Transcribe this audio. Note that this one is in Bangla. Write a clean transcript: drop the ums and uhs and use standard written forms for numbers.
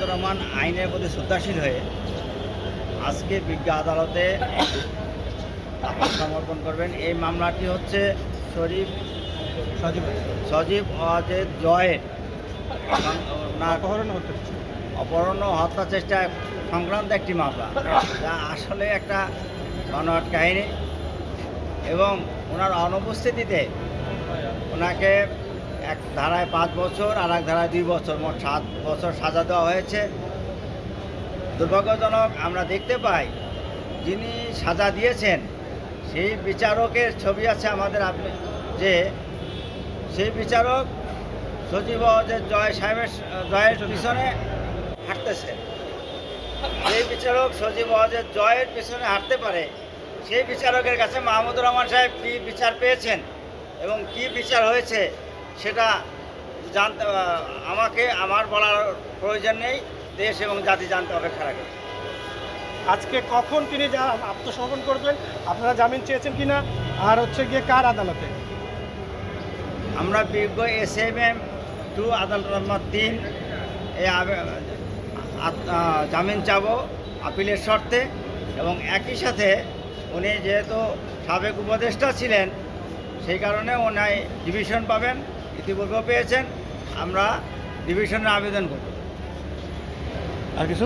রহমান আইনের প্রতি শ্রদ্ধাশীল হয়ে আজকে বিজ্ঞ আদালতে সমর্পণ করবেন। এই মামলাটি হচ্ছে সজীব ওয়াজেদ জয়ের অপহরণ ও হত্যা চেষ্টা সংক্রান্ত একটি মামলা, যা আসলে একটা বানোয়াট কাহিনী এবং ওনার অনুপস্থিতিতে ওনাকে এক ধারায় 5 বছর আর এক ধারায় 2 বছর, মোট 7 বছর সাজা দেওয়া হয়েছে। দুর্ভাগ্যজনক আমরা দেখতে পাই যিনি সাজা দিয়েছেন সেই বিচারকের ছবি আছে আমাদের, যে সেই বিচারক সজীব ওয়াজেদ জয়ের পিছনে হাঁটতেছে। সেই বিচারক সজীব ওয়াজেদ জয়ের পিছনে হাঁটতে পারে, সেই বিচারকের কাছে মাহমুদুর রহমান সাহেব কী বিচার পেয়েছেন এবং কি বিচার হয়েছে সেটা জানতে আমার বলার প্রয়োজন নেই। দেশ এবং জাতি জানতে অপেক্ষা রাখে। আজকে কখন তিনি আত্মসমর্পণ করবেন, আপনারা জামিন চেয়েছেন কিনা, আর হচ্ছে গিয়ে কার আদালতে? আমরা বিজ্ঞ SMM 2 আদালত নম্বর 3 এই জামিন চাবো আপিলের শর্তে, এবং একই সাথে উনি যেহেতু সাবেক উপদেষ্টা ছিলেন সেই কারণে ওনায় ডিভিশন পাবেন, ইতিপূর্বেও পেয়েছেন। আমরা ডিভিশনের আবেদন করব। আর কিছু